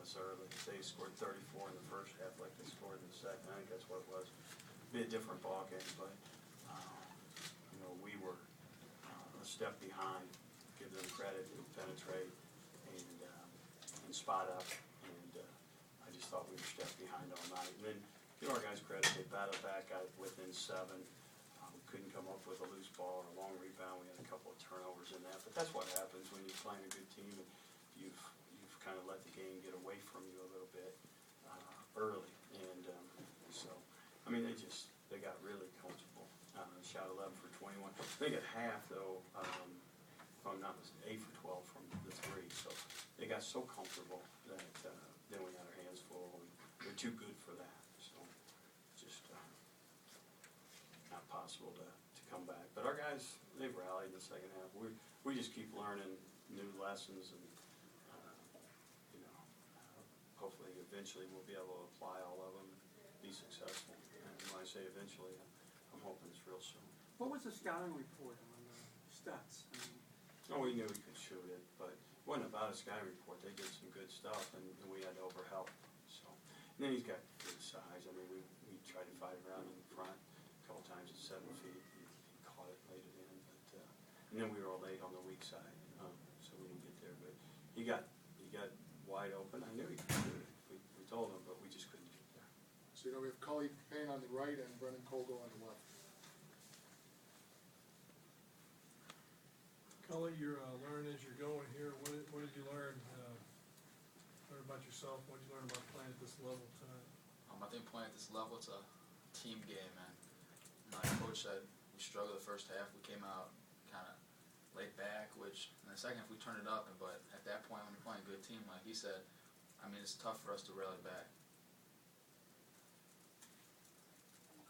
us early. They scored 34 in the first half like they scored in the second. I think that's what it was. Be a different ball game, but we were a step behind. Give them credit to penetrate and spot up, and I just thought we were a step behind all night. And then give our guys credit; they battled back, got within 7. We couldn't come up with a loose ball or a long rebound. We had a couple of turnovers in that, but that's what happens when you're playing a good team and you've kind of let the game get away from you a little bit early, and so I mean they got really comfortable. Shot 11 for 21. I think at half though, if I'm not mistaken, 8 for 12 from the 3. So they got so comfortable that then we had our hands full. And they're too good for that. So just not possible to come back. But our guys, they've rallied in the second half. We just keep learning new lessons, and hopefully eventually we'll be able to apply all of them and be successful. And when I say eventually, I'm hoping it's real soon. What was the scouting report on the stats? We knew we could shoot it, but it wasn't about a scouting report. They did some good stuff, and we had to overhelp. So, and then he's got good size. I mean, we tried to fight around in the front a couple times at 7 feet. He caught it, laid it in, but and then we were all late on the weak side, so we didn't get there. But he got wide open. I knew he could do it. We told him, but we just couldn't get there. So we have Cully, Payne on the right and Brennan Cougill on the left. Cully, you're learning as you're going here. What did you learn? Learn about yourself. What did you learn about playing at this level tonight? I think playing at this level, it's a team game, man. My coach said we struggled the first half. We came out kind of laid back, which in the second half we turned it up. But at that point, when you're playing a good team, like he said, I mean, it's tough for us to rally back.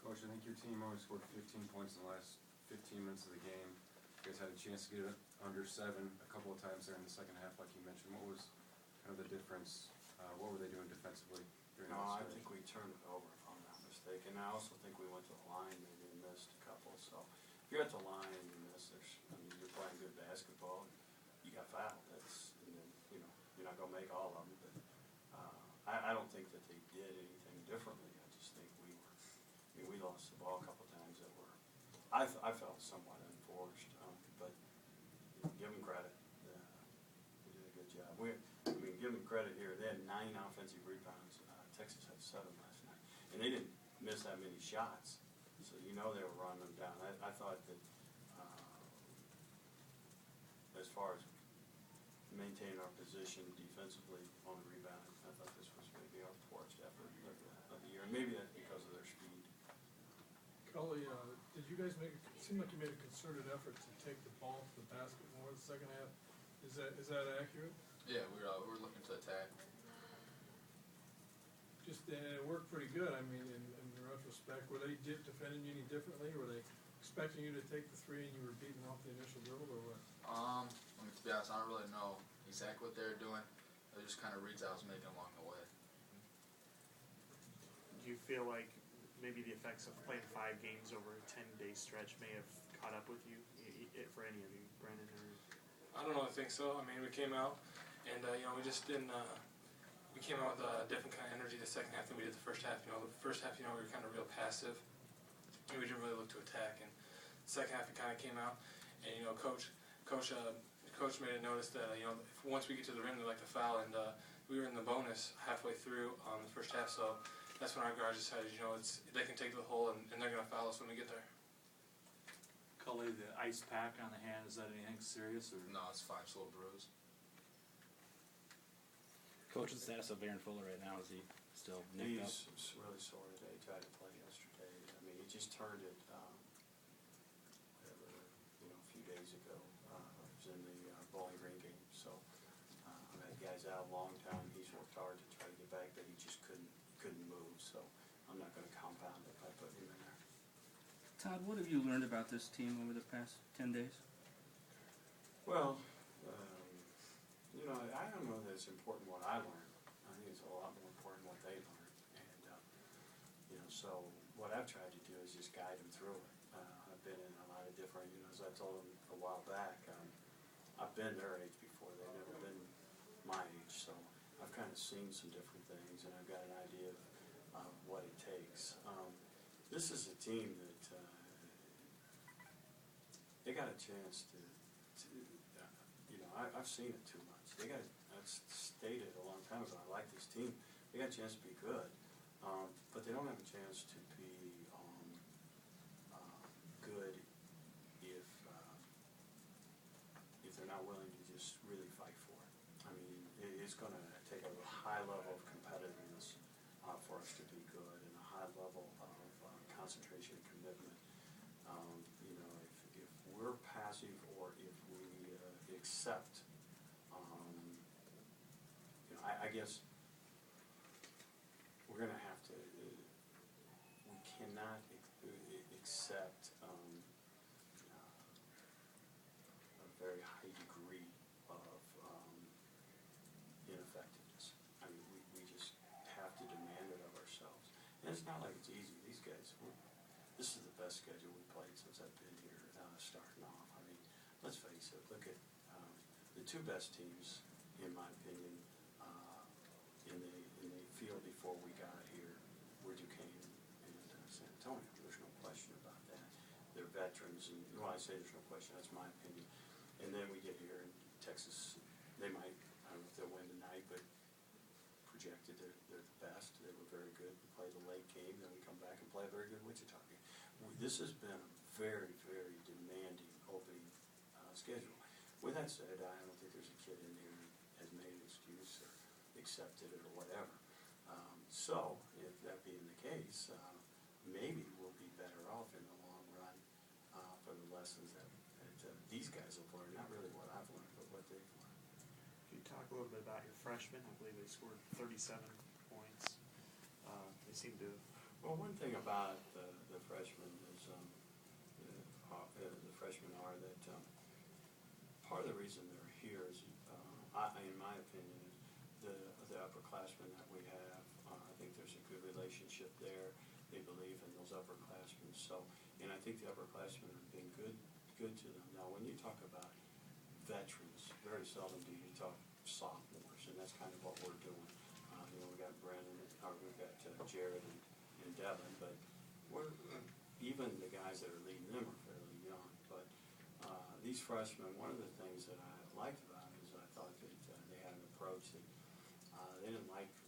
Coach, I think your team only scored 15 points in the last 15 minutes of the game. You guys had a chance to get it under 7 a couple of times there in the second half, like you mentioned. What was kind of the difference? What were they doing defensively during that I stretch? think we turned it over, if I'm not mistaken. I also think we went to the line maybe and missed a couple. So if you're at the line and you miss, you're playing good basketball and you got fouled. And then, you're not going to make all of them. But I don't think that they did anything differently. I just think we lost the ball a couple of times that were, I felt somewhat unforced, but give them credit. They did a good job. Give them credit here. They had 9 offensive rebounds. Texas had 7 last night, and they didn't miss that many shots. So they were running them down. I thought that as far as maintaining our position defensively on the rebound, I thought this was maybe our poorest effort of the year. And maybe that's because of their speed. Cully, did you guys it seemed like you made a concerted effort to take the ball to the basket more in the second half. Is that accurate? Yeah, we were looking to attack. Just it worked pretty good. I mean, in retrospect, were they defending you any differently? Were they expecting you to take the 3 and you were beating off the initial dribble, or what? To be honest, I don't really know exactly what they were doing. It just kind of reads I was making along the way. Do you feel like maybe the effects of playing 5 games over a 10-day stretch may have caught up with you, for any of you, Brennan? I don't really think so. I mean, we came out, and we just didn't. We came out with a different kind of energy the second half than we did the first half. The first half, we were kind of real passive, and we didn't really look to attack. And the second half, we kind of came out, and coach made a notice that once we get to the rim, they like to foul, and we were in the bonus halfway through the first half, so that's when our guards decided, they can take the hole, and they're going to foul us when we get there. Cully, the ice pack on the hand, is that anything serious? Or? No, it's fine. It's a little bruise. Coach, the status of Aaron Fuller right now, is he still nicked up? He's really sore today. He tried to play yesterday. I mean, he just turned it a few days ago. It was in the Bowling Green game. So I've had guys out a long time. He's worked hard to try to get back, but he just couldn't move. So I'm not going to compound it by putting him in there. Todd, what have you learned about this team over the past 10 days? Well, I don't know that it's important what I learned. I think it's a lot more important what they learned. And, so what I've tried to do is just guide them through it. I've been in a lot of different, as I told them a while back, I've been their age before. They've never been my age. So I've kind of seen some different things, and I've got an idea of what it takes. This is a team that they got a chance to I've seen it too much. I've stated a long time ago, I like this team. They got a chance to be good, but they don't have a chance to be good if they're not willing to just really fight for it. I mean, it's going to take a high level of competitiveness for us to be good, and a high level of concentration and commitment. If we're passive or if we accept, I guess we're going to have to. We cannot accept a very high degree of ineffectiveness. I mean, we just have to demand it of ourselves. And it's not like it's easy. These guys, this is the best schedule we've played since I've been here, starting off. I mean, let's face it, look at the two best teams, in my opinion, in the field before we got here were Duquesne and San Antonio. There's no question about that. They're veterans, and when I say there's no question, that's my opinion. And then we get here, and Texas, they might, I don't know if they'll win tonight, but projected they're the best. They were very good. We play the late game, then we come back and play a very good Wichita game. This has been a very, very demanding opening schedule. With that said, I don't think there's a kid in here that has made an excuse or accepted it or whatever. So, if that being the case, maybe we'll be better off in the long run for the lessons that these guys have learned. Not really what I've learned, but what they've learned. Can you talk a little bit about your freshmen? I believe they scored 37 points. They seem to. Well, one thing about the freshmen is the freshmen are that part of the reason they're here is, in my opinion, the upperclassmen that we have. I think there's a good relationship there. They believe in those upperclassmen. So, and I think the upperclassmen have been good to them. Now, when you talk about veterans, very seldom do you talk sophomores, and that's kind of what we're doing. We got Brennan, or we've got Jared and Devin, but even the guys that are leading them are fairly young. But these freshmen, one of the things that I liked about it is I thought that they had an approach that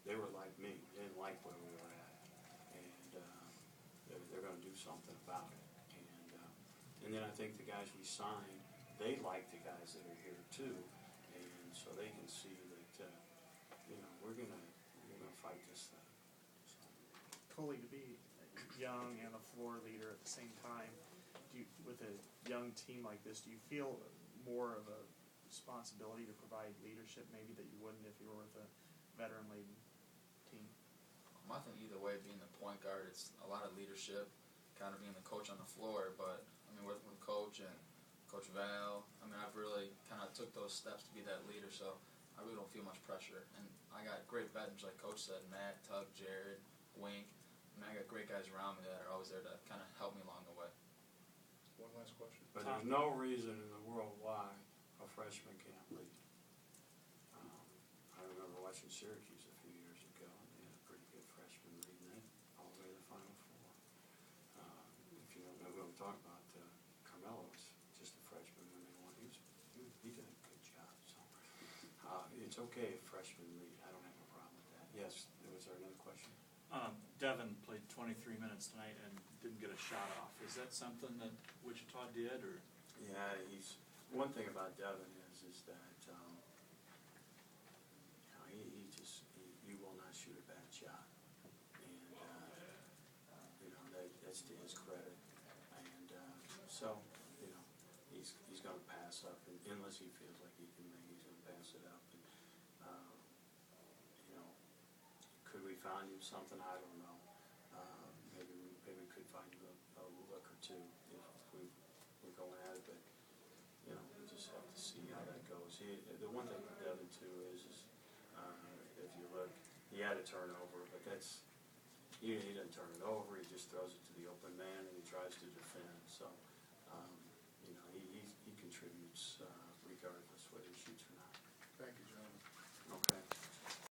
they were like me. They didn't like where we were at, and they're going to do something about it. And then I think the guys we signed, they like the guys that are here too, and so they can see that we're gonna fight this thing. So. Cully, to be young and a floor leader at the same time, with a young team like this, do you feel more of a responsibility to provide leadership maybe that you wouldn't if you were with a veteran-laden team? I think either way, being the point guard, it's a lot of leadership, kind of being the coach on the floor, but I mean, with Coach and Coach Val, I mean, I've really kind of took those steps to be that leader, so I really don't feel much pressure. And I got great veterans, like Coach said, Matt, Tug, Jared, Wink. I mean, I got great guys around me that are always there to kind of help me along the way. One last question. But there's no reason in the world why a freshman can't lead. I remember watching Syracuse a few years ago, and they had a pretty good freshman leading it all the way to the Final Four. If you don't know who I'm talking about, Carmelo was just a freshman when they won. He did a good job. So it's okay if freshmen lead. I don't have a problem with that. Yes, was there another question? Devin played 23 minutes tonight and didn't get a shot off. Is that something that Wichita did, or? Yeah, one thing about Devin is that he will not shoot a bad shot, and that's to his credit. And so he's going to pass up, unless he feels like he's going to pass it up. And, could we find him something? I don't know. Maybe we could find him a look or two if we're going at it, but we just have to see how that goes. The one thing with Devin too is if you look, he had a turnover, but he doesn't turn it over. He just throws it to the open man and he tries to defend. So